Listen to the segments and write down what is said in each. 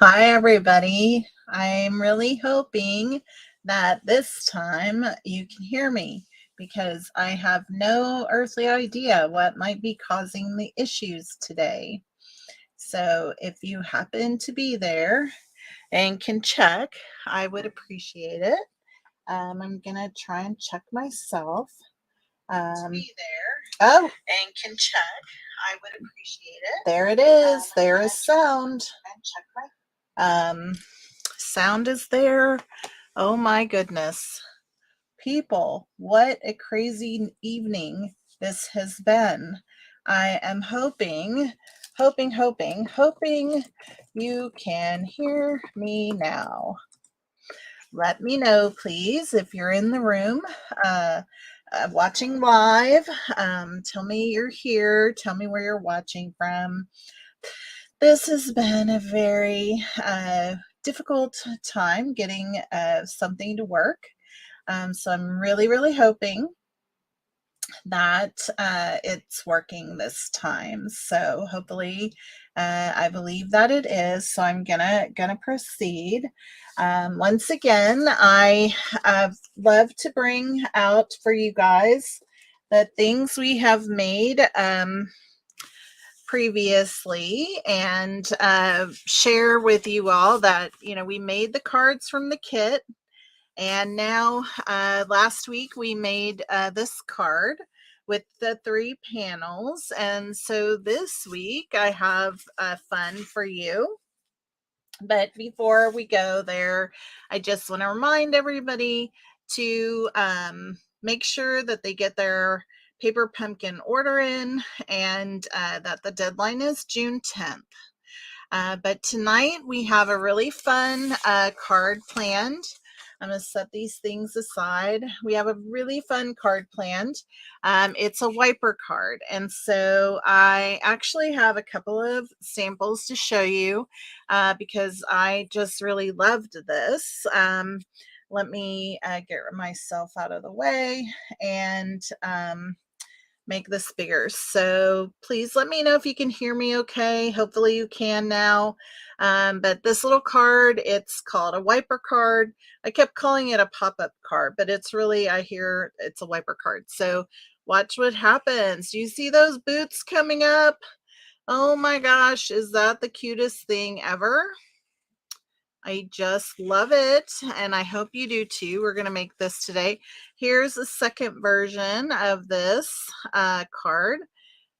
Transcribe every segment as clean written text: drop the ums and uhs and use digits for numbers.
Hi, everybody. I'm really hoping that this time you can hear me because I have no earthly idea what might be causing the issues today. So, if you happen to be there and can check, I would appreciate it. I'm going to try and check myself. Be there and can check, I would appreciate it. There it is. There is sound. And check sound is there. Oh my goodness. People, what a crazy evening this has been. I am hoping you can hear me now. Let me know, please, if you're in the room watching live. Tell me you're here. Tell me where you're watching from. This has been a very difficult time getting something to work. So I'm really hoping that it's working this time. So hopefully, I believe that it is. So I'm gonna proceed. Once again, I love to bring out for you guys the things we have made previously and share with you all that we made the cards from the kit, and now last week we made this card with the 3 panels, and so this week I have fun for you. But before we go there, I just want to remind everybody to make sure that they get their paper pumpkin order in, and that the deadline is June 10th. But tonight we have a really fun card planned. I'm going to set these things aside. We have a really fun card planned. It's a wiper card. And so I actually have a couple of samples to show you because I just really loved this. Let me get myself out of the way and make this bigger. So please let me know if you can hear me okay. Hopefully you can now. But this little card, it's called a wiper card. I kept calling it a pop-up card, but it's really, I hear it's a wiper card. So watch what happens. Do you see those boots coming up? Oh my gosh, is that the cutest thing ever? I just love it, and I hope you do too. We're going to make this today. Here's a second version of this card,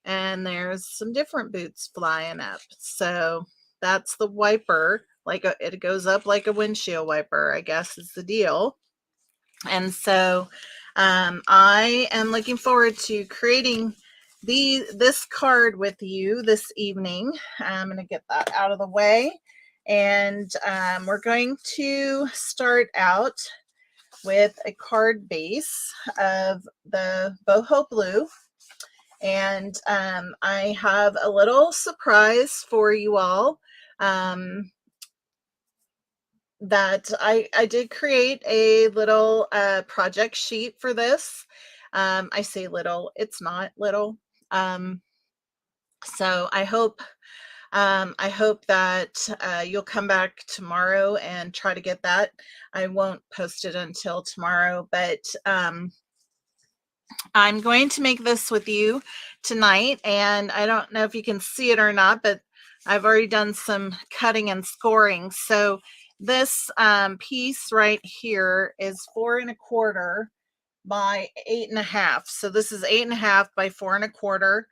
and there's some different boots flying up. So that's the wiper, it goes up like a windshield wiper, I guess is the deal. And so I am looking forward to creating this card with you this evening. I'm going to get that out of the way. And we're going to start out with a card base of the boho blue. And I have a little surprise for you all. That I did create a little project sheet for this. I say little, it's not little. So I hope that you'll come back tomorrow and try to get that. I won't post it until tomorrow, but I'm going to make this with you tonight, and I don't know if you can see it or not, but I've already done some cutting and scoring. So this piece right here is 4 1/4 by 8 1/2. So this is 8 1/2 by 4 1/4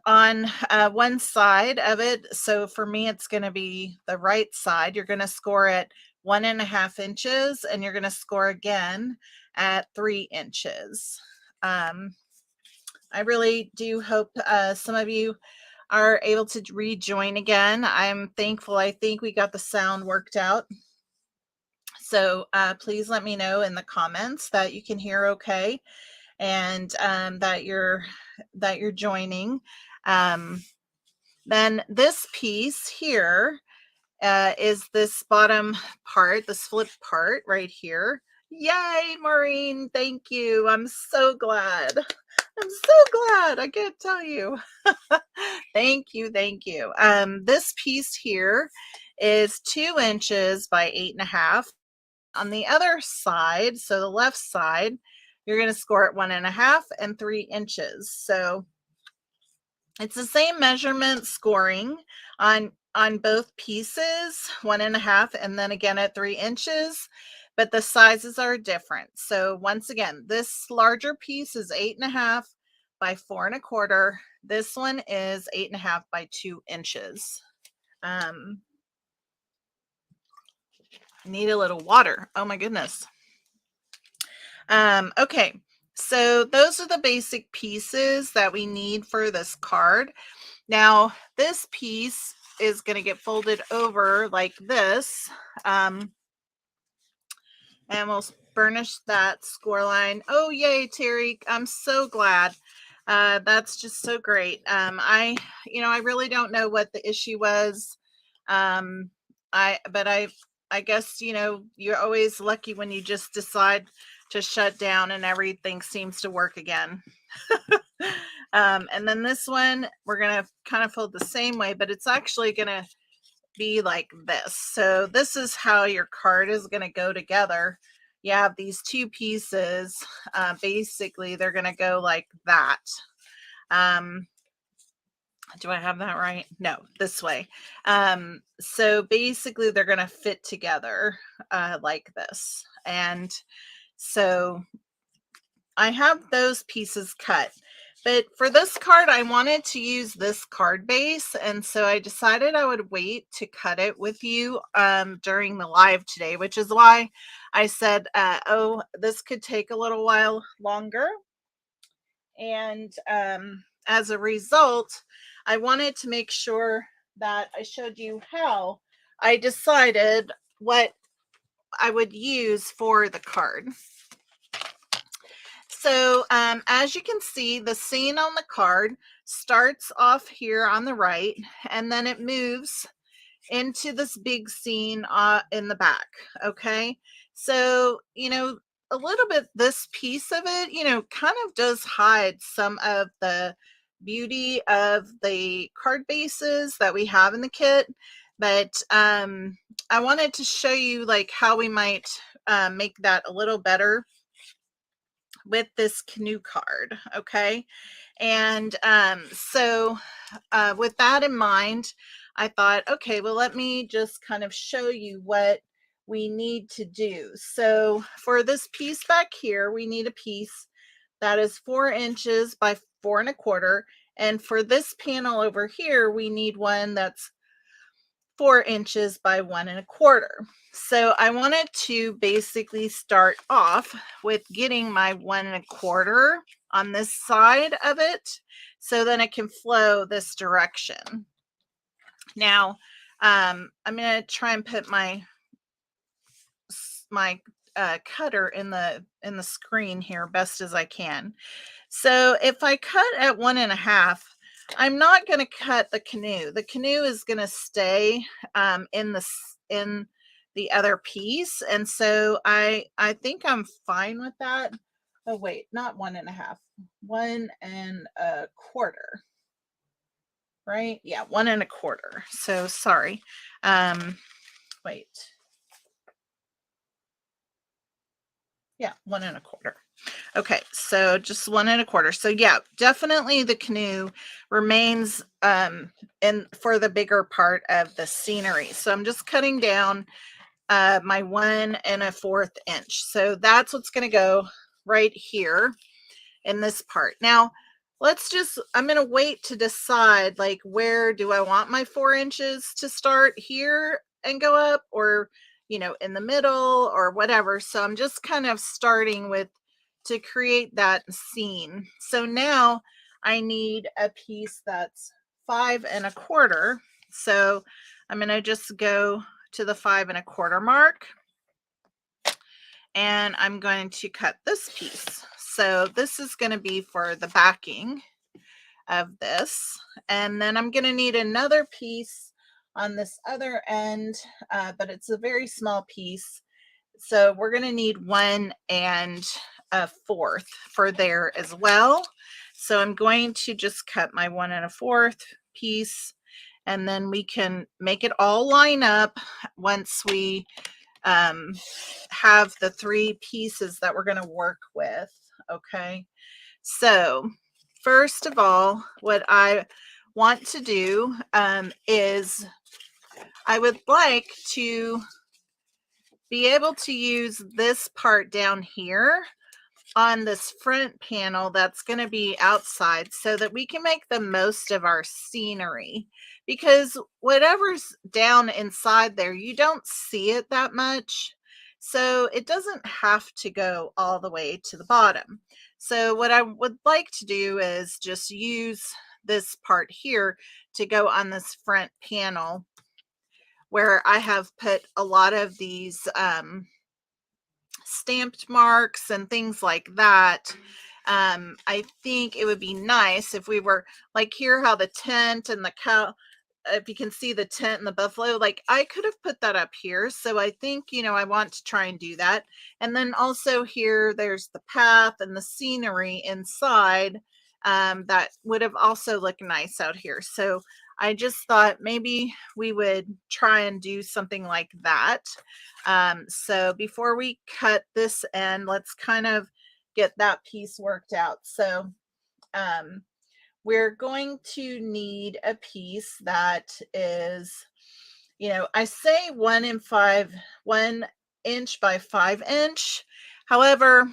on one side of it. So for me, it's going to be the right side. You're going to score at 1 1/2 inches, and you're going to score again at 3 inches. I really do hope some of you are able to rejoin again. I'm thankful. I think we got the sound worked out. So please let me know in the comments that you can hear okay, and that you're joining. Then this piece here is this bottom part, this flip part right here. Yay, Maureen, thank you. I'm so glad. I'm so glad. I can't tell you. Thank you. Thank you. This piece here is 2 inches by 8.5. On the other side, so the left side, you're going to score it 1.5 and 3 inches. So it's the same measurement scoring on both pieces, 1.5 and then again at 3 inches, but the sizes are different. So once again, this larger piece is 8.5 by 4.25. This one is 8.5 by 2 inches. Need a little water. Oh my goodness. Okay, so those are the basic pieces that we need for this card. Now, this piece is going to get folded over like this, and we'll burnish that score line. Oh, yay, Terry. I'm so glad. That's just so great. I really don't know what the issue was. But I guess, you're always lucky when you just decide to shut down and everything seems to work again. And then this one, we're going to kind of fold the same way, but it's actually going to be like this. So this is how your card is going to go together. You have these two pieces. Basically, they're going to go like that. Do I have that right? No, this way. So basically, they're going to fit together like this. And so I have those pieces cut. But for this card, I wanted to use this card base. And so I decided I would wait to cut it with you during the live today, which is why I said, this could take a little while longer. And as a result, I wanted to make sure that I showed you how I decided what I would use for the card. So as you can see, the scene on the card starts off here on the right, and then it moves into this big scene in the back. Okay. So, a little bit, this piece of it, kind of does hide some of the beauty of the card bases that we have in the kit. But I wanted to show you like how we might make that a little better with this canoe card. Okay. And so with that in mind, I thought, okay, well, let me just kind of show you what we need to do. So for this piece back here, we need a piece that is 4 inches by 4.25. And for this panel over here, we need one that's 4 inches by 1.25. So I wanted to basically start off with getting my 1.25 on this side of it so then it can flow this direction. Now, I'm going to try and put my cutter in the screen here best as I can. So if I cut at 1.5, I'm not going to cut the canoe. The canoe is going to stay in the other piece, and so I think I'm fine with that. Oh wait, not 1.5, 1.25. Right? Yeah, 1.25. So sorry. Wait. Yeah, 1.25. Okay, so just 1.25. So yeah, definitely the canoe remains in for the bigger part of the scenery. So I'm just cutting down my 1.25 inch. So that's what's going to go right here in this part. Now, I'm going to wait to decide like where do I want my 4 inches to start, here and go up, or in the middle or whatever. So I'm just kind of starting with to create that scene. So now I need a piece that's 5.25. So I'm going to just go to the 5.25 mark, and I'm going to cut this piece. So this is going to be for the backing of this. And then I'm going to need another piece on this other end, but it's a very small piece. So we're going to need 1.25 for there as well. So I'm going to just cut my 1 1/4 piece, and then we can make it all line up once we have the 3 pieces that we're going to work with. Okay. So first of all, what I want to do is I would like to be able to use this part down here on this front panel that's going to be outside so that we can make the most of our scenery, because whatever's down inside there, you don't see it that much. So it doesn't have to go all the way to the bottom. So what I would like to do is just use this part here to go on this front panel where I have put a lot of these stamped marks and things like that. I think it would be nice if we were like here, how the tent and the cow, if you can see the tent and the buffalo, like I could have put that up here. So I think, I want to try and do that. And then also here, there's the path and the scenery inside that would have also looked nice out here. So I just thought maybe we would try and do something like that. So before we cut this end, let's kind of get that piece worked out. So we're going to need a piece that is, I say 1 inch by 5 inch. However,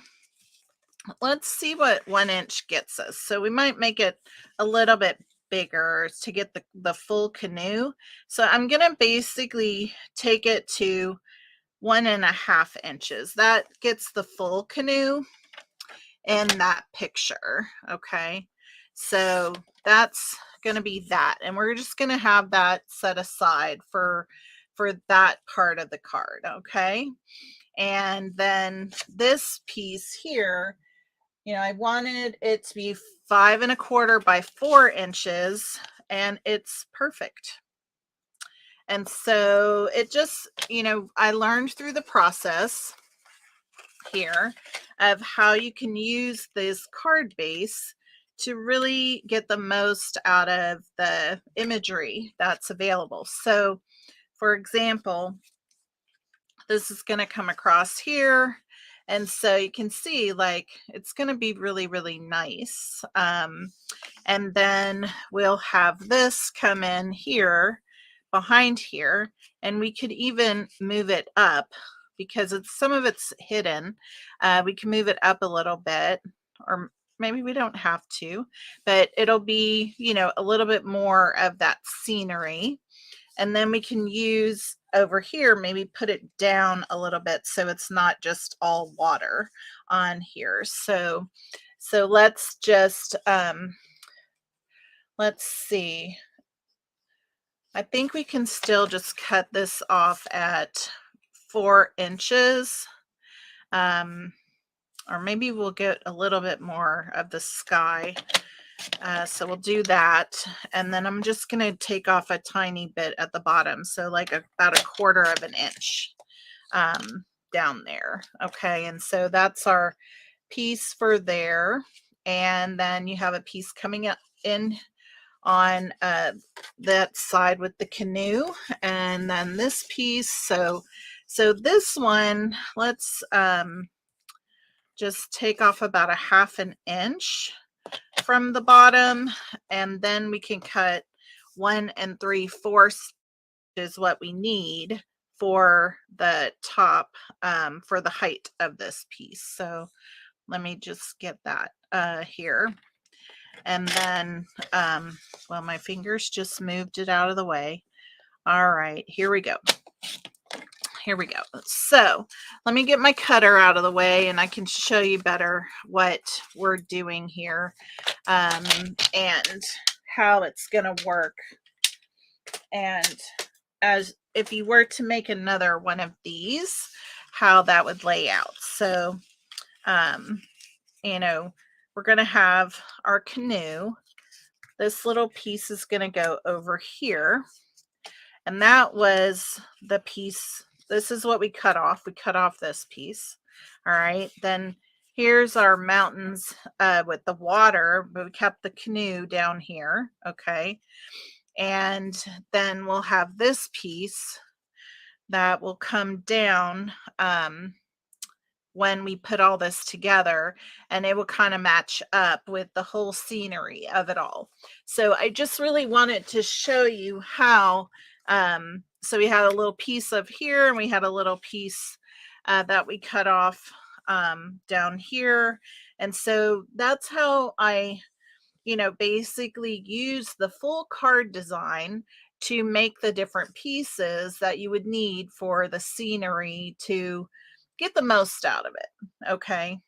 let's see what 1 inch gets us. So we might make it a little bit bigger to get the full canoe. So I'm going to basically take it to 1.5 inches. That gets the full canoe in that picture. Okay. So that's going to be that. And we're just going to have that set aside for that part of the card. Okay. And then this piece here, I wanted it to be 5 1/4 by 4 inches, and it's perfect. And so it just, I learned through the process here of how you can use this card base to really get the most out of the imagery that's available. So, for example, this is going to come across here. And so you can see like it's going to be really, really nice. And then we'll have this come in here behind here, and we could even move it up because some of it's hidden. We can move it up a little bit, or maybe we don't have to, but it'll be, a little bit more of that scenery. And then we can use over here, maybe put it down a little bit so it's not just all water on here. So let's just, let's see. I think we can still just cut this off at 4 inches. Or maybe we'll get a little bit more of the sky. So we'll do that. And then I'm just going to take off a tiny bit at the bottom. So like about 1/4 of an inch down there. Okay. And so that's our piece for there. And then you have a piece coming up in on that side with the canoe, and then this piece. So this one, let's just take off about 1/2 inch from the bottom, and then we can cut 1 3/4 is what we need for the top, for the height of this piece. So let me just get that here. And then, well, my fingers just moved it out of the way. All right, here we go. Here we go. So let me get my cutter out of the way and I can show you better what we're doing here, and how it's going to work. And as if you were to make another one of these, how that would lay out. So, we're going to have our canoe. This little piece is going to go over here. And that was the piece. This is what we cut off. We cut off this piece. All right. Then here's our mountains with the water, but we kept the canoe down here. Okay. And then we'll have this piece that will come down when we put all this together, and it will kind of match up with the whole scenery of it all. So I just really wanted to show you how, so we had a little piece of here and we had a little piece that we cut off down here. And so that's how I, basically use the full card design to make the different pieces that you would need for the scenery to get the most out of it. Okay.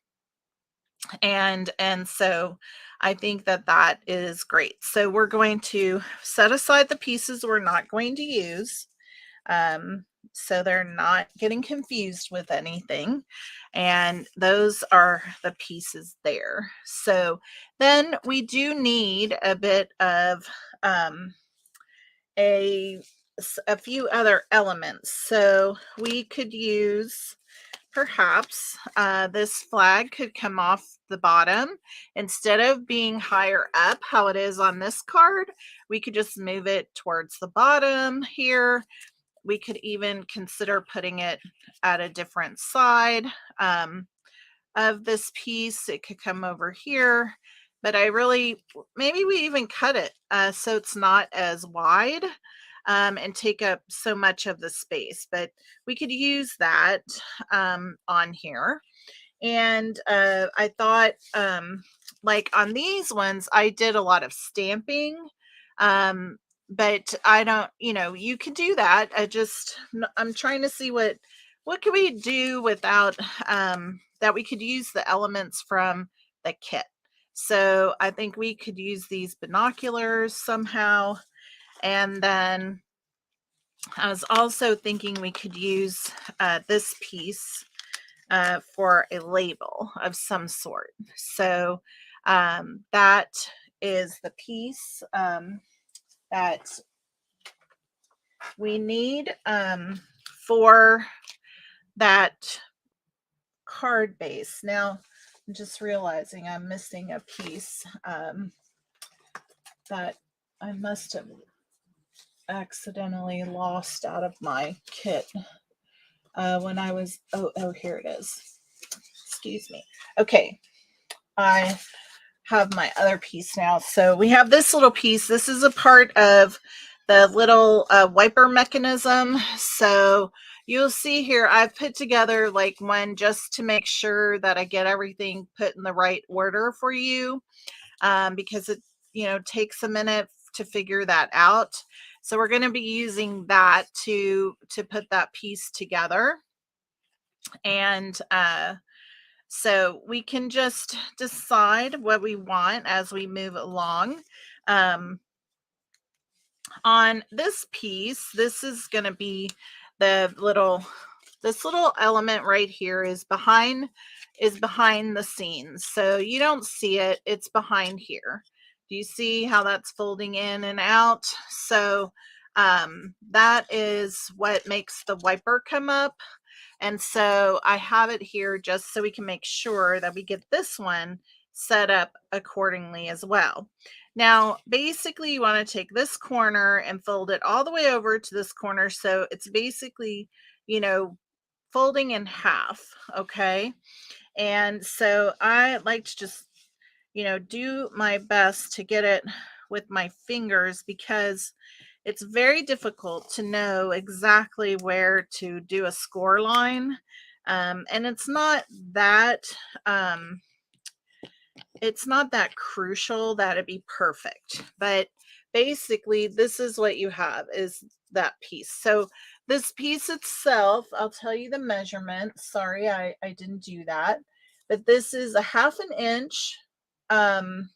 And so I think that that is great. So we're going to set aside the pieces we're not going to use. So they're not getting confused with anything. And those are the pieces there. So then we do need a bit of a few other elements. So we could use perhaps this flag could come off the bottom. Instead of being higher up, how it is on this card, we could just move it towards the bottom here. We could even consider putting it at a different side of this piece. It could come over here, but maybe we even cut it so it's not as wide and take up so much of the space, but we could use that on here. And I thought, like on these ones, I did a lot of stamping. But I don't, you can do that. I'm trying to see what can we do without that we could use the elements from the kit. So I think we could use these binoculars somehow. And then I was also thinking we could use this piece for a label of some sort. So that is the piece that we need for that card base. Now, I'm just realizing I'm missing a piece that I must have accidentally lost out of my kit when I was, here it is. Excuse me. Okay, I have my other piece now. So we have this little piece. This is a part of the little wiper mechanism. So you'll see here, I've put together like one just to make sure that I get everything put in the right order for you, because it, takes a minute to figure that out. So we're going to be using that to put that piece together. And so we can just decide what we want as we move along. On this piece, this is going to be this little element right here is behind the scenes. So you don't see it. It's behind here. Do you see how that's folding in and out? So that is what makes the wiper come up. And so I have it here just so we can make sure that we get this one set up accordingly as well. Now, basically you want to take this corner and fold it all the way over to this corner. So it's basically, folding in half. Okay. And so I like to just, do my best to get it with my fingers, because it's very difficult to know exactly where to do a score line. And it's not that crucial that it be perfect, but basically this is what you have is that piece. So this piece itself, I'll tell you the measurement. Sorry, I didn't do that, but this is a 1/2 inch. No,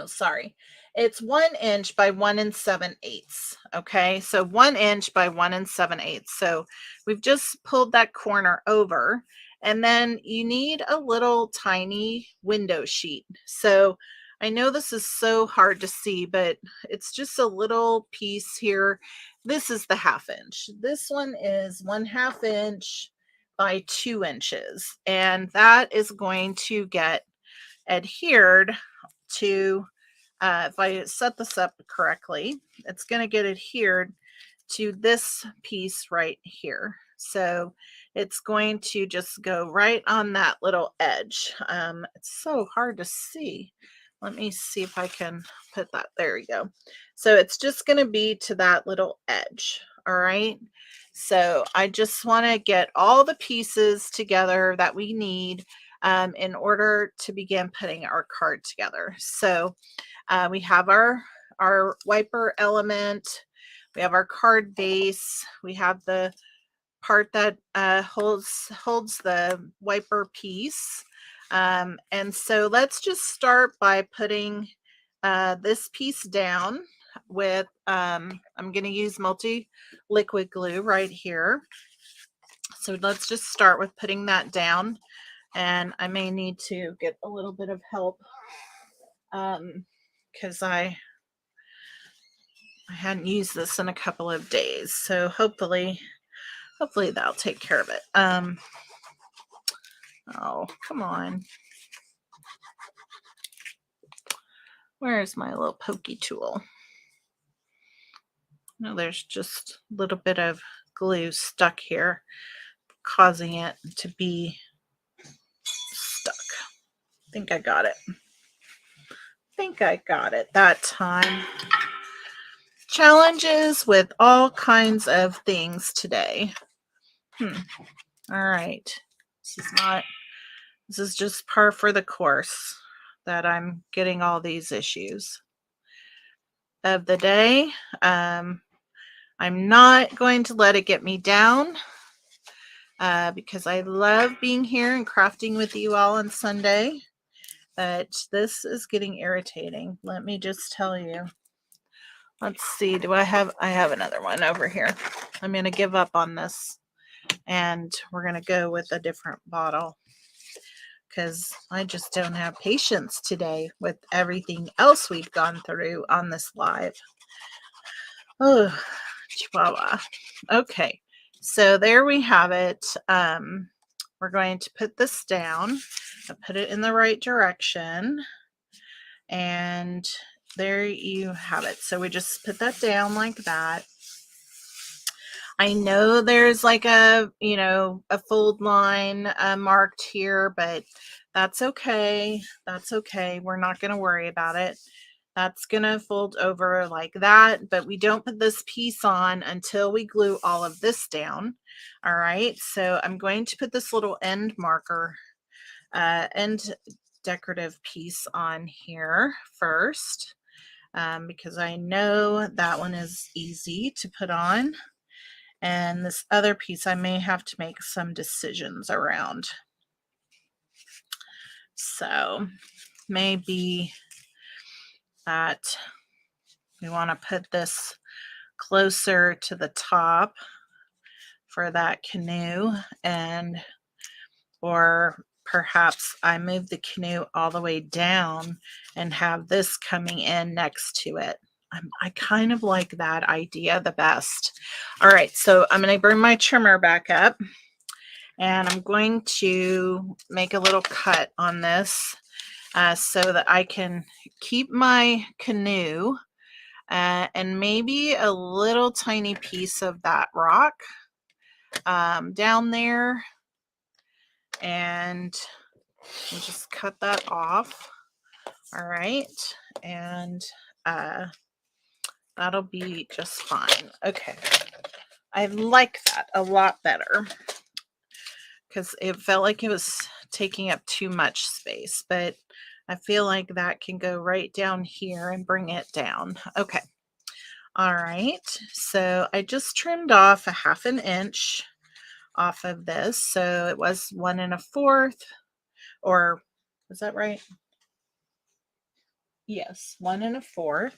sorry. It's 1 inch by 1 7/8. Okay, so 1 inch by 1 7/8. So we've just pulled that corner over, and then you need a little tiny window sheet. So I know this is so hard to see, but it's just a little piece here. This is the 1/2 inch. This one is 1/2 inch by 2 inches. And that is going to get adhered to, if I set this up correctly, it's going to get adhered to this piece right here. So it's going to just go right on that little edge. It's so hard to see. Let me see if I can put that. There we go. So it's just going to be to that little edge. All right. So I just want to get all the pieces together that we need in order to begin putting our card together. So we have our wiper element. We have our card base. We have the part that holds the wiper piece. And so let's just start by putting this piece down with, I'm going to use multi-liquid glue right here. So let's just start with putting that down. And I may need to get a little bit of help because I hadn't used this in a couple of days. So hopefully that'll take care of it. Oh, come on. Where's my little pokey tool? No, there's just a little bit of glue stuck here, causing it to be stuck. I think I got it. That time. Challenges with all kinds of things today. All right. This is just par for the course that I'm getting all these issues of the day. I'm not going to let it get me down because I love being here and crafting with you all on Sunday. But this is getting irritating. Let me just tell you. Let's see. I have another one over here. I'm going to give up on this and we're going to go with a different bottle because I just don't have patience today with everything else we've gone through on this live. Oh, Chihuahua. Okay, so there we have it. We're going to put this down and put it in the right direction. And there you have it. So we just put that down like that. I know there's like a fold line marked here, but that's okay. That's okay. We're not going to worry about it. That's going to fold over like that, but we don't put this piece on until we glue all of this down. All right. So I'm going to put this little end marker, end decorative piece on here first, because I know that one is easy to put on. And this other piece I may have to make some decisions around. So maybe that we want to put this closer to the top for that canoe, and or perhaps I move the canoe all the way down and have this coming in next to it. I kind of like that idea the best. All right, so I'm going to bring my trimmer back up and I'm going to make a little cut on this so that I can keep my canoe and maybe a little tiny piece of that rock down there. And we'll just cut that off. All right, and that'll be just fine. Okay, I like that a lot better because it felt like it was taking up too much space, but I feel like that can go right down here and bring it down. Okay, all right, so I just trimmed off a 1/2 inch off of this, so it was 1 1/4, or was that right? Yes, 1 1/4.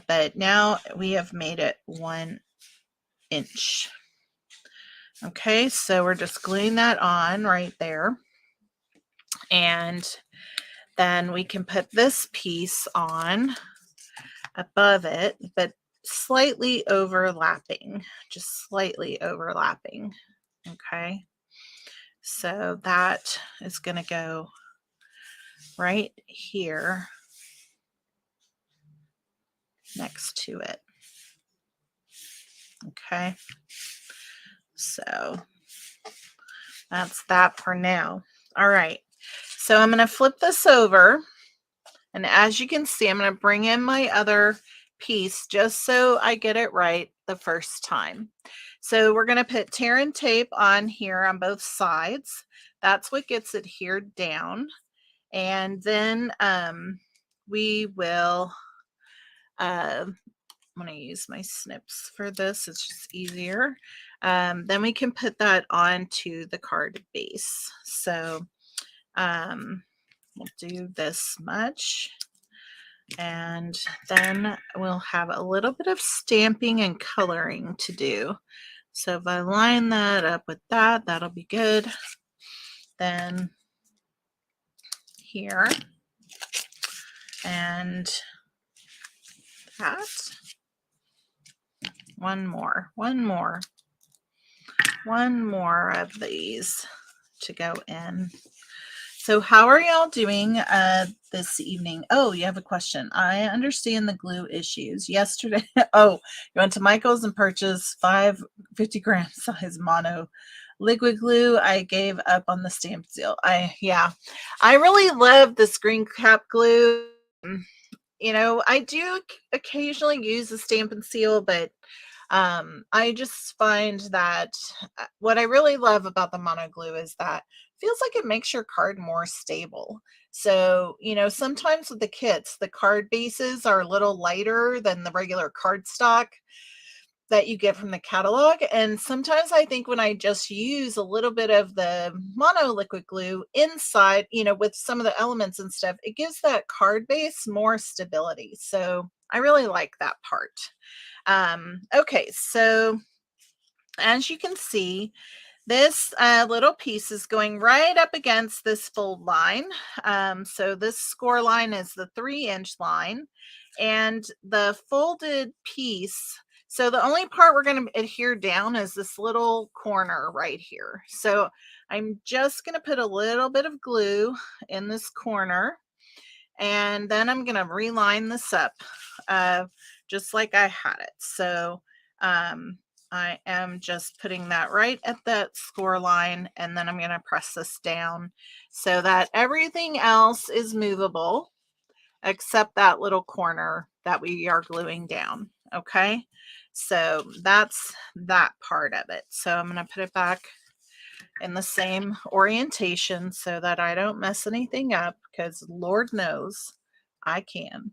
But now we have made it 1 inch. Okay, so we're just gluing that on right there. And then we can put this piece on above it, but slightly overlapping, just slightly overlapping. Okay. So that is going to go right here next to it. Okay. So that's that for now. All right. So I'm going to flip this over. And as you can see, I'm going to bring in my other piece just so I get it right the first time. So we're going to put tear and tape on here on both sides. That's what gets it adhered down. And then we will, I'm going to use my snips for this. It's just easier. Then we can put that onto the card base. So we'll do this much. And then we'll have a little bit of stamping and coloring to do. So if I line that up with that, that'll be good. Then here and that. One more of these to go in. So how are y'all doing this evening? Oh, you have a question. I understand the glue issues. Yesterday, oh, you went to Michael's and purchased 50-gram size mono liquid glue. I gave up on the stamp seal. I really love this green cap glue. You know, I do occasionally use the Stampin' Seal, but I just find that what I really love about the mono glue is that it feels like it makes your card more stable. So, you know, sometimes with the kits, the card bases are a little lighter than the regular cardstock that you get from the catalog. And sometimes I think when I just use a little bit of the mono liquid glue inside, you know, with some of the elements and stuff, it gives that card base more stability. So I really like that part. Okay, so as you can see, this little piece is going right up against this fold line. So this score line is the 3-inch line, and the folded piece, so the only part we're going to adhere down is this little corner right here. So I'm just going to put a little bit of glue in this corner, and then I'm going to reline this up just like I had it. So I am just putting that right at that score line, and then I'm going to press this down so that everything else is movable except that little corner that we are gluing down. Okay, so that's that part of it. So I'm going to put it back in the same orientation so that I don't mess anything up, because Lord knows I can.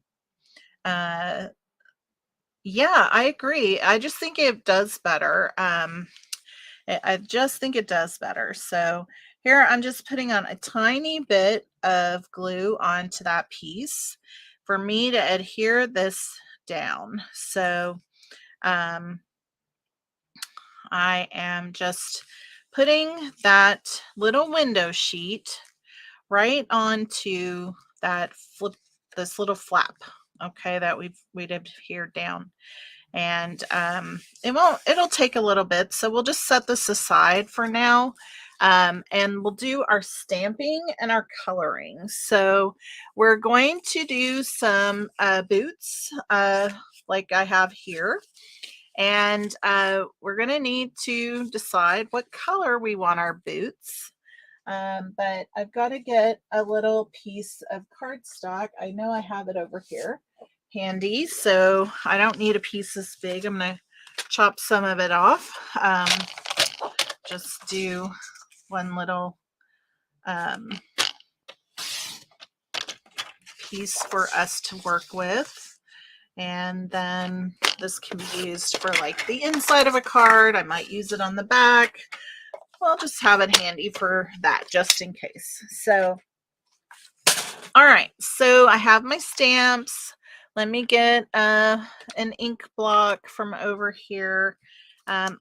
Yeah, I agree. I just think it does better. I just think it does better. So here I'm just putting on a tiny bit of glue onto that piece for me to adhere this down. So I am just putting that little window sheet right onto that this little flap, okay, that we'd adhered down. And it'll take a little bit, so we'll just set this aside for now, and we'll do our stamping and our coloring. So we're going to do some boots like I have here, and we're going to need to decide what color we want our boots. But I've got to get a little piece of cardstock. I know I have it over here handy, so I don't need a piece this big. I'm going to chop some of it off. Just do one little piece for us to work with. And then this can be used for like the inside of a card. I might use it on the back. I'll just have it handy for that just in case. So, all right, so I have my stamps. Let me get an ink block from over here. I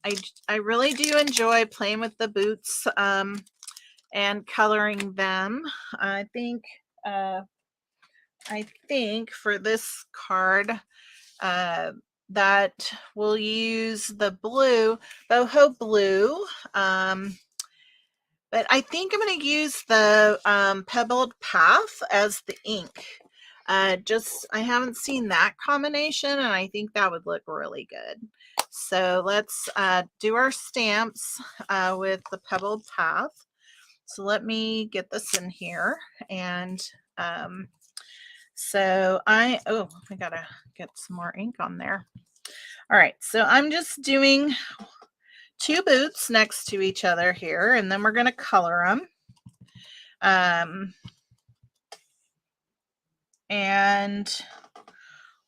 really do enjoy playing with the boots and coloring them. I think for this card that we'll use the blue, boho blue. But I think I'm going to use the Pebbled Path as the ink. I haven't seen that combination, and I think that would look really good. So let's do our stamps with the Pebbled Path. So let me get this in here. And so I gotta get some more ink on there. All right, so I'm just doing 2 boots next to each other here, and then we're going to color them. And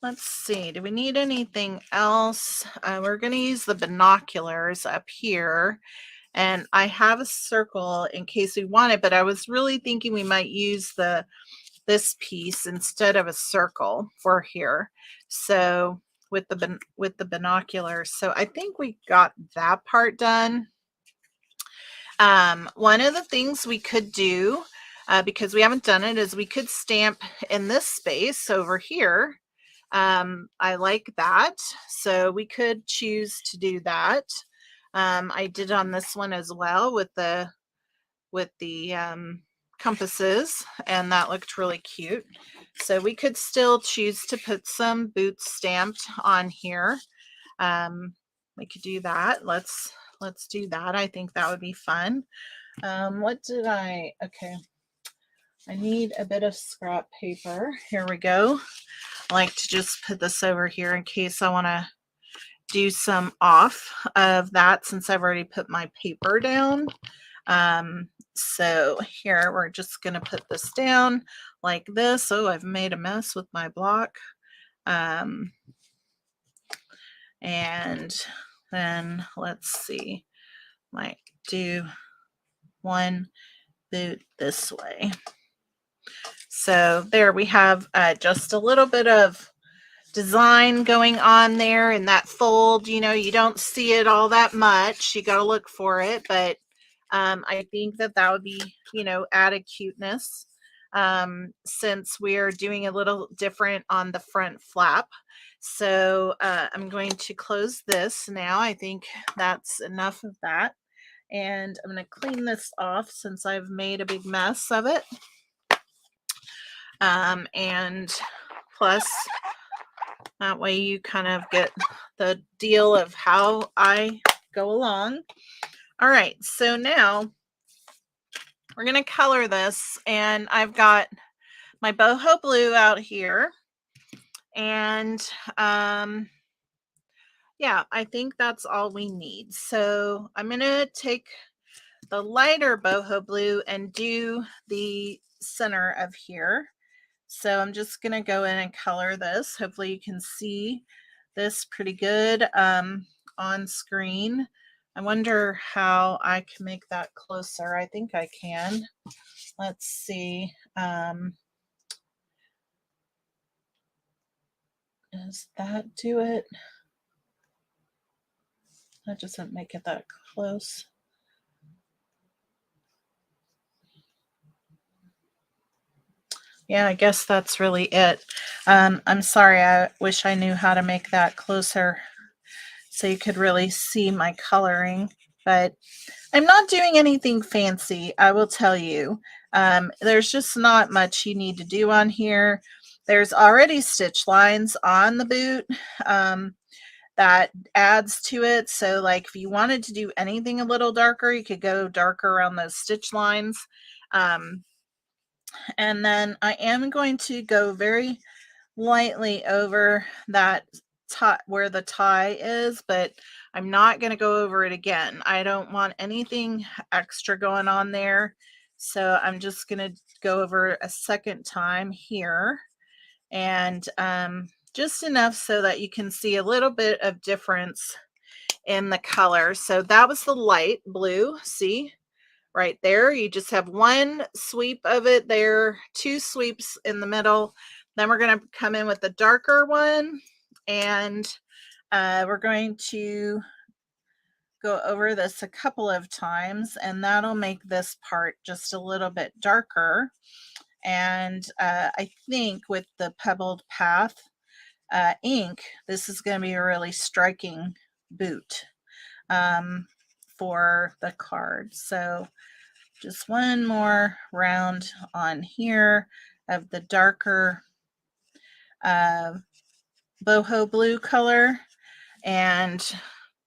let's see, do we need anything else? We're going to use the binoculars up here, and I have a circle in case we want it, but I was really thinking we might use this piece instead of a circle for here. So with the binoculars. So I think we got that part done. One of the things we could do, because we haven't done it, is we could stamp in this space over here. I like that. So we could choose to do that. I did on this one as well with the compasses, and that looked really cute. So we could still choose to put some boots stamped on here. We could do that. Let's do that. I think that would be fun. What did okay, I need a bit of scrap paper. Here we go. I like to just put this over here in case I want to do some off of that, since I've already put my paper down. So here we're just going to put this down like this. Oh, I've made a mess with my block. And then let's see, might do one boot this way. So there we have just a little bit of design going on there in that fold. You know, you don't see it all that much. You got to look for it, but I think that would be, you know, added cuteness, since we're doing a little different on the front flap. So I'm going to close this now. I think that's enough of that. And I'm going to clean this off since I've made a big mess of it. And plus, that way you kind of get the deal of how I go along. All right, so now we're going to color this, and I've got my boho blue out here. And yeah, I think that's all we need. So I'm going to take the lighter boho blue and do the center of here. So I'm just going to go in and color this. Hopefully you can see this pretty good on screen. I wonder how I can make that closer. I think I can. Let's see. Does that do it? That doesn't make it that close. Yeah, I guess that's really it. I'm sorry, I wish I knew how to make that closer so you could really see my coloring, but I'm not doing anything fancy, I will tell you. There's just not much you need to do on here. There's already stitch lines on the boot that adds to it. So like if you wanted to do anything a little darker, you could go darker around those stitch lines. And then I am going to go very lightly over that tie where the tie is, but I'm not going to go over it again. I don't want anything extra going on there. So I'm just going to go over a second time here, and just enough so that you can see a little bit of difference in the color. So that was the light blue. See? Right there, you just have one sweep of it there, 2 sweeps in the middle. Then we're going to come in with the darker one, and we're going to go over this a couple of times, and that'll make this part just a little bit darker. And I think with the Pebbled Path ink, this is going to be a really striking boot for the card. So just one more round on here of the darker boho blue color, and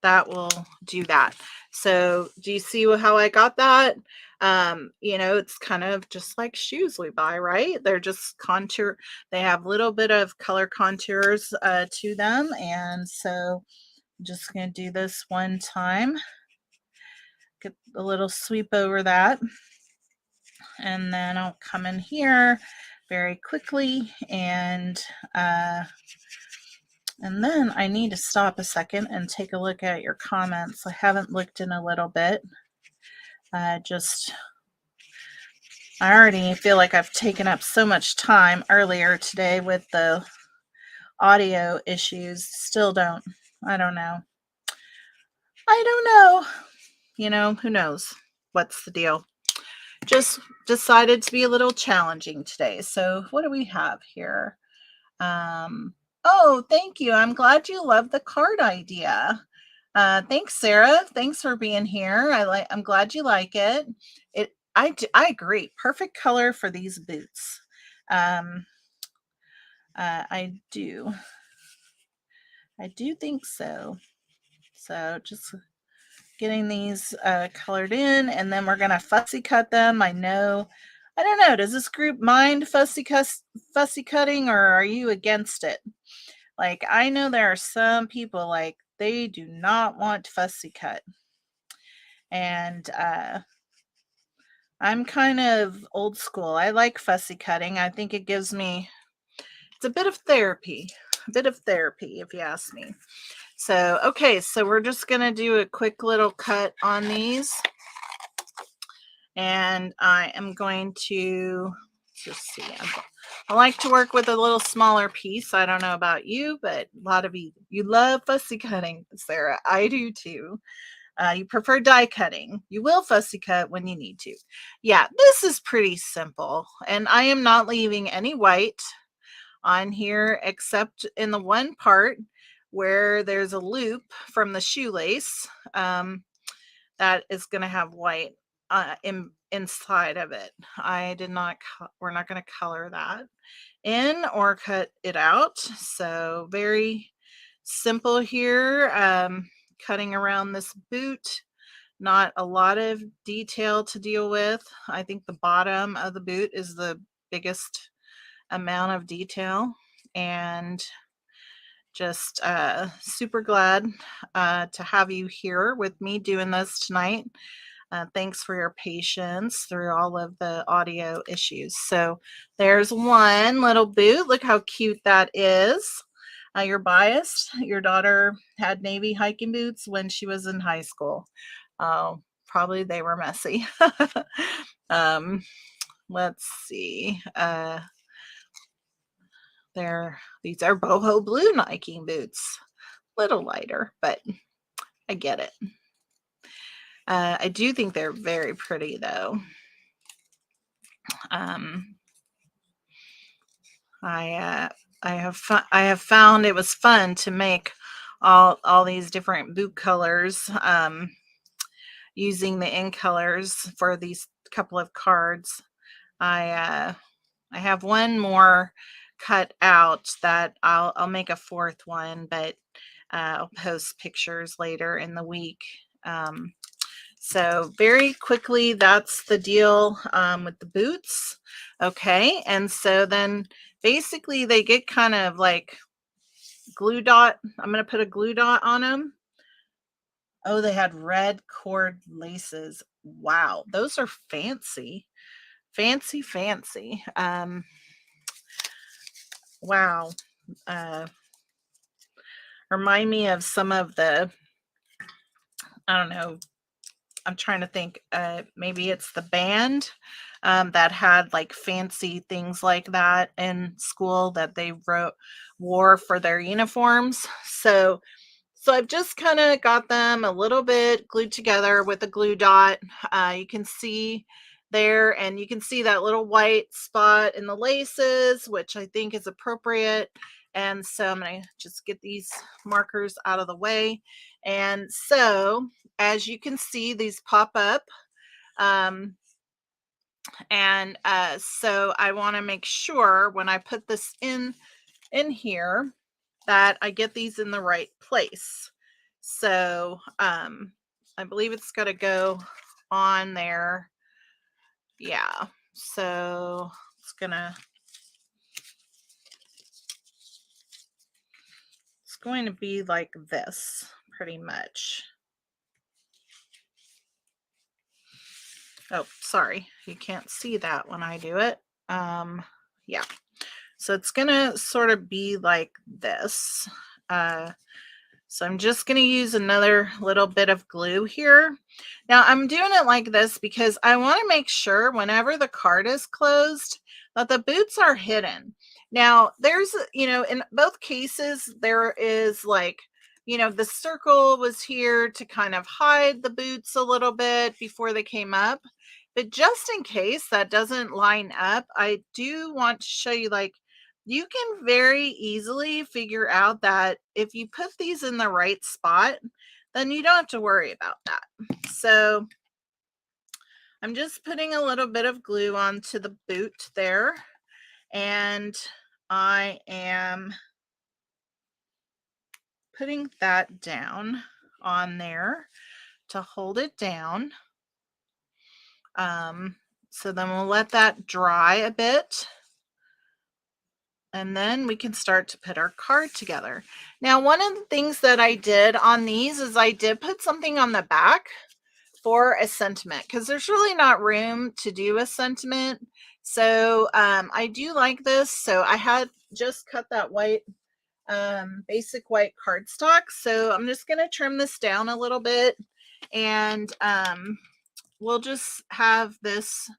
that will do that. So do you see how I got that? It's kind of just like shoes we buy, right? They're just contour. They have a little bit of color contours to them. And so I'm just going to do this one time. Get a little sweep over that. And then I'll come in here very quickly and then I need to stop a second and take a look at your comments. I haven't looked in a little bit. I already feel like I've taken up so much time earlier today with the audio issues. I don't know. Who knows what's the deal. Just decided to be a little challenging today. So what do we have here? Oh, thank you. I'm glad you love the card idea. Thanks, Sarah. Thanks for being here. I'm glad you like it. I agree. Perfect color for these boots. I do think so. So just getting these colored in, and then we're gonna fussy cut them. I don't know. Does this group mind fussy cutting, or are you against it? Like, I know there are some people like they do not want fussy cut, and I'm kind of old school. I like fussy cutting. I think it's a bit of therapy, if you ask me. So, okay, so we're just going to do a quick little cut on these. And I am going to just see. I like to work with a little smaller piece. I don't know about you, but a lot of you love fussy cutting, Sarah. I do too. You prefer die cutting. You will fussy cut when you need to. Yeah, this is pretty simple. And I am not leaving any white on here except in the one part where there's a loop from the shoelace that is going to have white inside of it. We're not going to color that in or cut it out. So very simple here. Cutting around this boot, not a lot of detail to deal with. I think the bottom of the boot is the biggest amount of detail, and just super glad to have you here with me doing this tonight. Thanks for your patience through all of the audio issues. So there's one little boot. Look how cute that is. You're biased. Your daughter had Navy hiking boots when she was in high school. Probably they were messy. Let's see. These are boho blue Nike boots. Little lighter, but I get it. I do think they're very pretty though. I have found it was fun to make all these different boot colors using the in colors for these couple of cards. I have one more cut out that I'll make a fourth one, but I'll post pictures later in the week. So very quickly, that's the deal with the boots. Okay, and so then basically they get kind of like glue dot. I'm going to put a glue dot on them. Oh, they had red cord laces. Wow, those are fancy. Fancy. Wow. Remind me of some of the, I don't know, I'm trying to think, maybe it's the band that had like fancy things like that in school that they wore for their uniforms. So I've just kind of got them a little bit glued together with a glue dot. You can see there, and you can see that little white spot in the laces, which I think is appropriate. And so I'm going to just get these markers out of the way. And so as you can see, these pop up. And so I want to make sure when I put this in here that I get these in the right place. So I believe it's got to go on there. Yeah. So it's going to be like this pretty much. Oh, sorry. You can't see that when I do it. Yeah. So it's going to sort of be like this. So I'm just going to use another little bit of glue here. Now I'm doing it like this because I want to make sure whenever the card is closed that the boots are hidden. Now there's, in both cases, there is like, the circle was here to kind of hide the boots a little bit before they came up. But just in case that doesn't line up, I do want to show you, like, you can very easily figure out that if you put these in the right spot, then you don't have to worry about that. So I'm just putting a little bit of glue onto the boot there, and I am putting that down on there to hold it down. So then we'll let that dry a bit, and then we can start to put our card together. Now, one of the things that I did on these is I did put something on the back for a sentiment, because there's really not room to do a sentiment. So I do like this. So I had just cut that white, basic white cardstock. So I'm just going to trim this down a little bit, and we'll just have this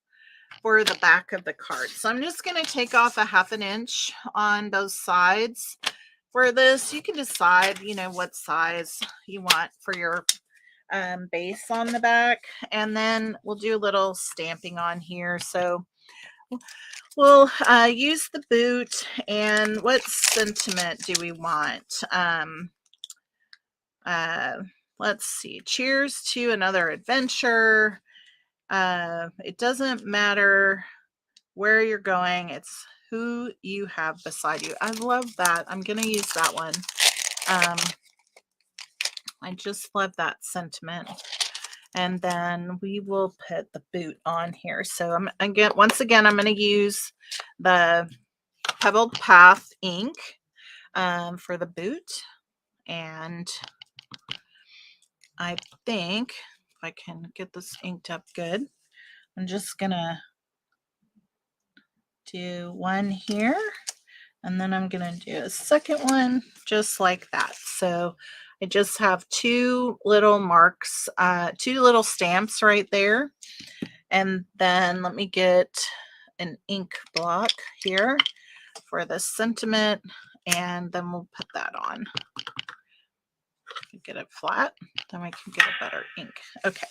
for the back of the card. So I'm just going to take off a 1/2 inch on both sides for this. You can decide, what size you want for your base on the back, and then we'll do a little stamping on here. So we'll use the boot, and what sentiment do we want? Let's see. Cheers to another adventure. It doesn't matter where you're going, it's who you have beside you. I love that. I'm going to use that one. I just love that sentiment. And then we will put the boot on here. So once again, I'm going to use the Pebbled Path ink for the boot. And I think if I can get this inked up good, I'm just going to do one here, and then I'm going to do a second one just like that. So I just have two little marks, two little stamps right there. And then let me get an ink block here for the sentiment, and then we'll put that on. Get it flat, then we can get a better ink. Okay,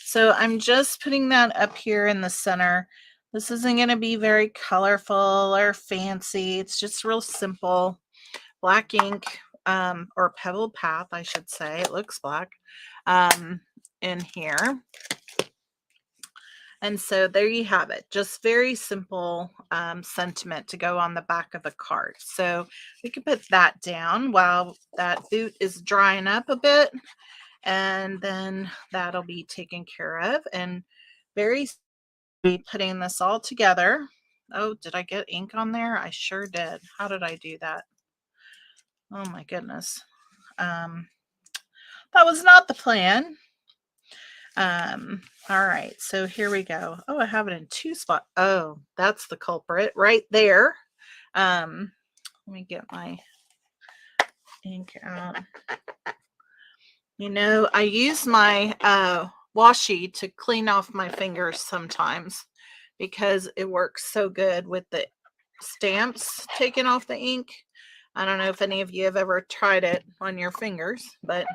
so I'm just putting that up here in the center. This isn't going to be very colorful or fancy. It's just real simple black ink, or Pebbled Path, I should say. It looks black in here. And so there you have it. Just very simple sentiment to go on the back of the card. So we can put that down while that boot is drying up a bit, and then that'll be taken care of. And very be putting this all together. Oh, did I get ink on there? I sure did. How did I do that? Oh my goodness. That was not the plan. All right, so here we go. Oh, I have it in two spots. Oh, that's the culprit right there. Let me get my ink out. I use my washi to clean off my fingers sometimes because it works so good with the stamps taking off the ink. I don't know if any of you have ever tried it on your fingers, but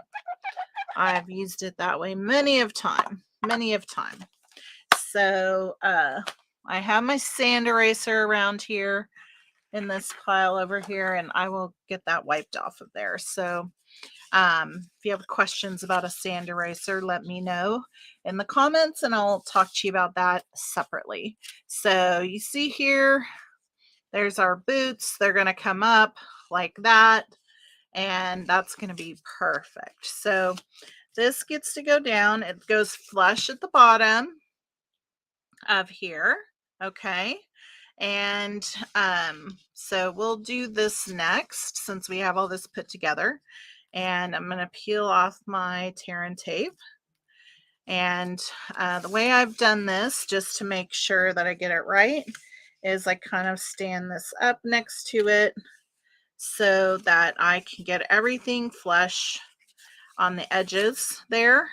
I've used it that way many of time. So I have my sand eraser around here in this pile over here, and I will get that wiped off of there. So If you have questions about a sand eraser, let me know in the comments and I'll talk to you about that separately. So you see here, there's our boots. They're going to come up like that, and that's going to be perfect. So this gets to go down. It goes flush at the bottom of here. Okay. And so we'll do this next since we have all this put together. And I'm going to peel off my tear and tape. And the way I've done this, just to make sure that I get it right, is I kind of stand this up next to it so that I can get everything flush on the edges there.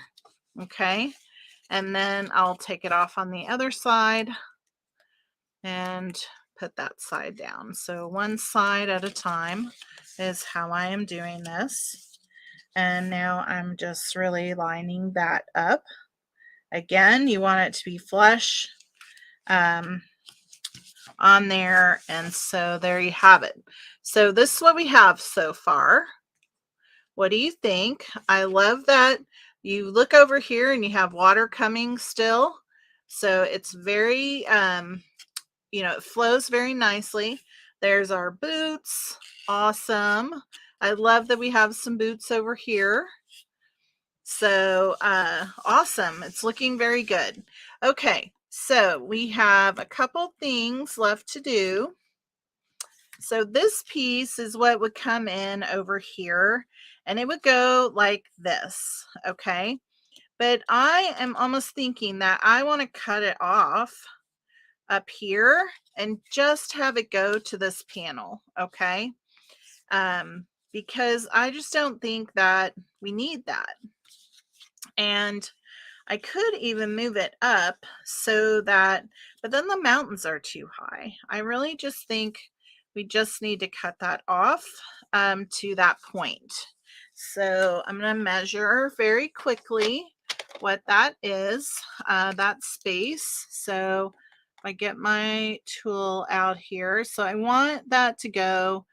Okay. And then I'll take it off on the other side and put that side down. So one side at a time is how I am doing this. And now I'm just really lining that up. Again, you want it to be flush on there. And so there you have it. So this is what we have so far. What do you think? I love that you look over here and you have water coming still. So it's very, it flows very nicely. There's our boots. Awesome. I love that we have some boots over here. So awesome. It's looking very good. Okay, so we have a couple things left to do. So this piece is what would come in over here, and it would go like this. Okay, but I am almost thinking that I want to cut it off up here and just have it go to this panel. Okay, because I just don't think that we need that. And I could even move it up so that, but then the mountains are too high. I really just think we just need to cut that off to that point. So I'm going to measure very quickly what that is, that space. So if I get my tool out here, so I want that to go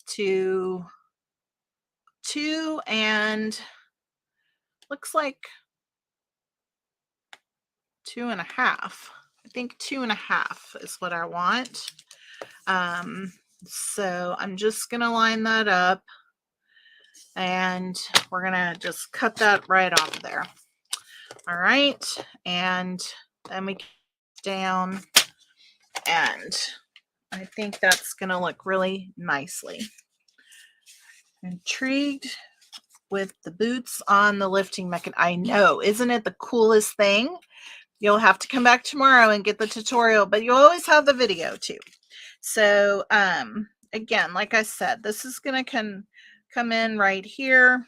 to 2 and looks like 2.5. I think 2.5 is what I want. So I'm just going to line that up and we're going to just cut that right off there. All right. And then we get down and I think that's going to look really nicely. Intrigued with the boots on the lifting mechanism. I know, isn't it the coolest thing? You'll have to come back tomorrow and get the tutorial, but you always have the video too. So again, like I said, this is going to come in right here.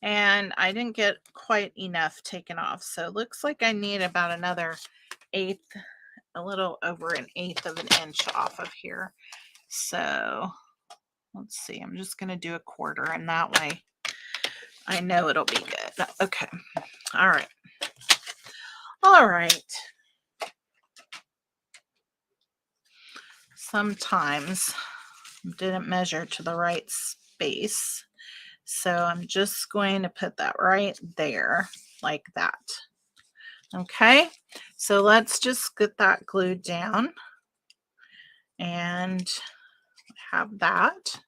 And I didn't get quite enough taken off. So it looks like I need about another 1/8, a little over 1/8 of an inch off of here. So let's see, I'm just going to do 1/4 and that way I know it'll be good. Okay. All right. All right. Sometimes didn't measure to the right space. So I'm just going to put that right there like that. Okay. So let's just get that glued down and have that.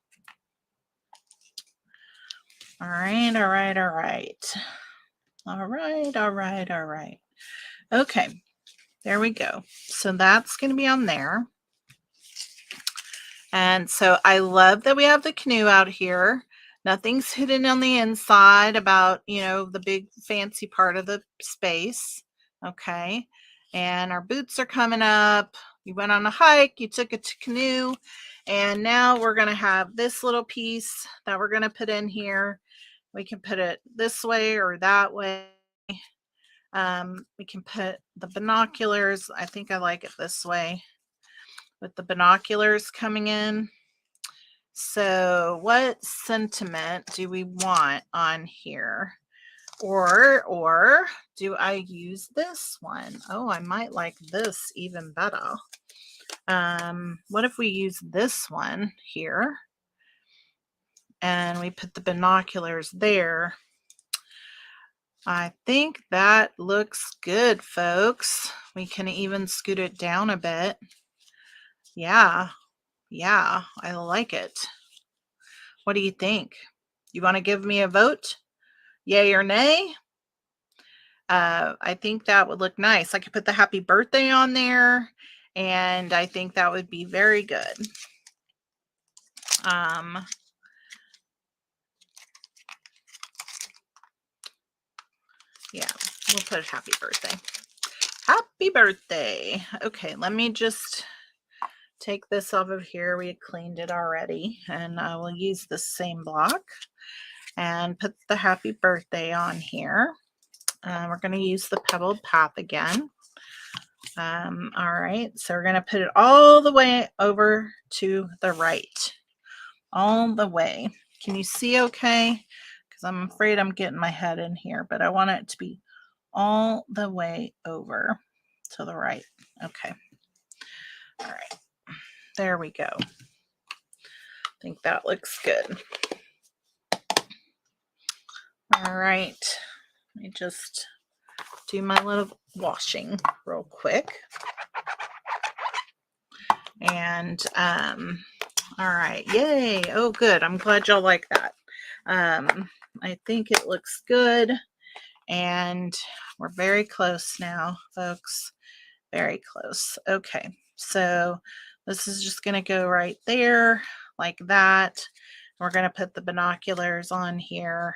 All right. All right. All right. All right. All right. All right. Okay. There we go. So that's going to be on there. And so I love that we have the canoe out here. Nothing's hidden on the inside about, the big fancy part of the space. Okay. And our boots are coming up. You went on a hike, you took a canoe, and now we're going to have this little piece that we're going to put in here. We can put it this way or that way. We can put the binoculars. I think I like it this way with the binoculars coming in. So what sentiment do we want on here? Or do I use this one? Oh, I might like this even better. What if we use this one here? and we put the binoculars there. I think that looks good, folks. We can even scoot it down a bit. Yeah, I like it. What do you think? You want to give me a vote? Yay or nay? I think that would look nice. I could put the happy birthday on there, and I think that would be very good. Yeah, we'll put happy birthday. Happy birthday. Okay, let me just take this off of here. We had cleaned it already, and I will use the same block and put the happy birthday on here. We're going to use the pebbled path again. All right, so we're going to put it all the way over to the right. All the way. Can you see okay? Because I'm afraid I'm getting my head in here, but I want it to be all the way over to the right. Okay. All right. There we go. I think that looks good. All right. Let me just do my little washing real quick. And all right. Yay. Oh, good. I'm glad y'all like that. I think it looks good. And we're very close now, folks. Very close. Okay. So this is just going to go right there like that. We're going to put the binoculars on here.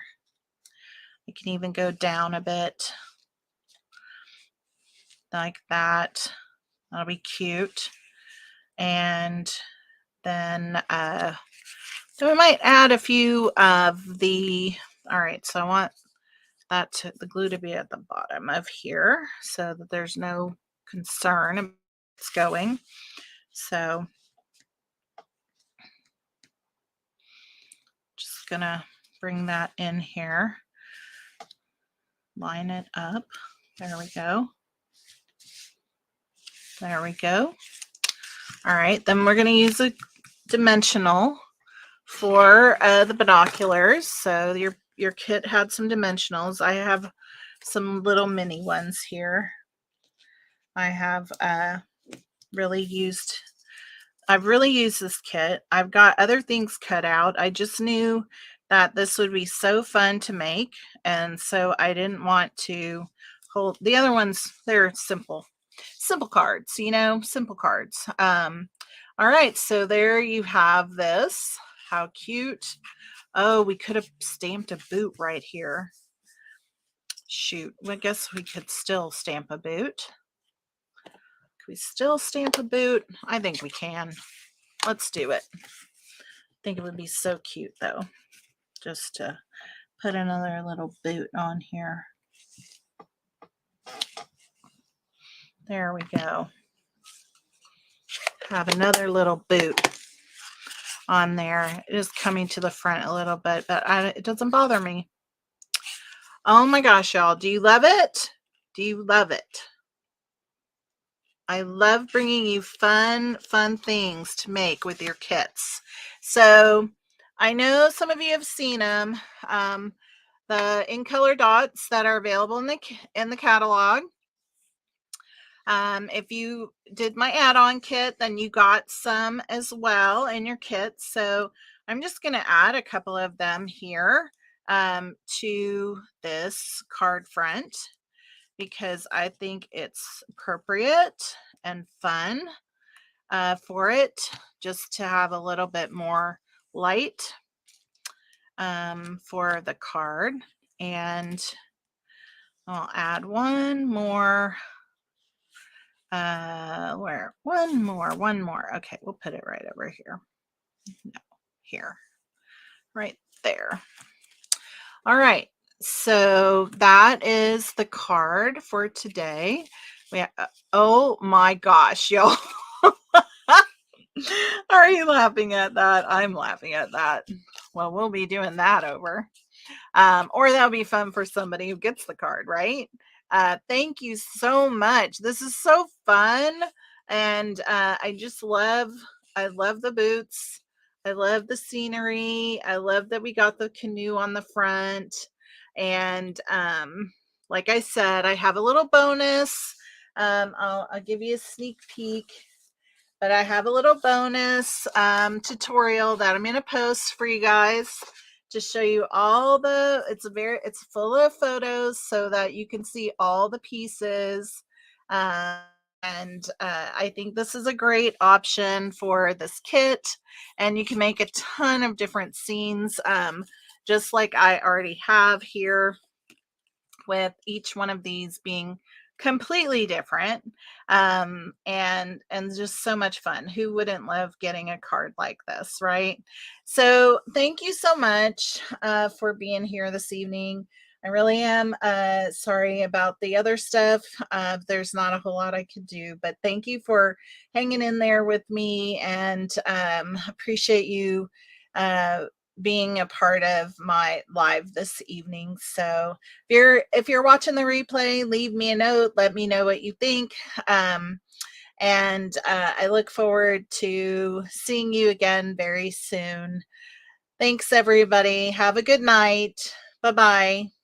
You can even go down a bit like that. That'll be cute. And then we might add a few of the, all right, so I want the glue to be at the bottom of here so that there's no concern it's going. So just gonna bring that in here, line it up. There we go. There we go. All right, then we're gonna use a dimensional for the binoculars. So your kit had some dimensionals. I have some little mini ones here. I have really used this kit. I've got other things cut out. I just knew that this would be so fun to make, and so I didn't want to hold the other ones. They're simple cards, simple cards. All right, so there you have this. How cute. Oh, we could have stamped a boot right here. Shoot, I guess we could still stamp a boot. Can we still stamp a boot? I think we can. Let's do it. I think it would be so cute though, just to put another little boot on here. There we go. Have another little boot on there. It is coming to the front a little bit, but it doesn't bother me. Oh my gosh, y'all. Do you love it? Do you love it? I love bringing you fun things to make with your kits. So I know some of you have seen them, the in color dots that are available in the catalog. If you did my add-on kit, then you got some as well in your kit. So I'm just going to add a couple of them here to this card front, because I think it's appropriate and fun for it, just to have a little bit more light for the card. And I'll add one more. One more. Okay, we'll put it right over here. No, here, right there. All right. So that is the card for today. Oh my gosh, y'all. Are you laughing at that? I'm laughing at that. Well, we'll be doing that over. Or that'll be fun for somebody who gets the card, right? Thank you so much. This is so fun. And I love the boots. I love the scenery. I love that we got the canoe on the front. And like I said, I have a little bonus. I'll give you a sneak peek, but I have a little bonus tutorial that I'm going to post for you guys to show you all the, it's full of photos so that you can see all the pieces. And I think this is a great option for this kit, and you can make a ton of different scenes, just like I already have here, with each one of these being completely different, and just so much fun. Who wouldn't love getting a card like this, right? So thank you so much for being here this evening. I really am sorry about the other stuff. There's not a whole lot I could do, but thank you for hanging in there with me, and appreciate you uh, being a part of my live this evening. So if you're watching the replay, leave me a note, let me know what you think. And I look forward to seeing you again very soon. Thanks, everybody. Have a good night. Bye-bye.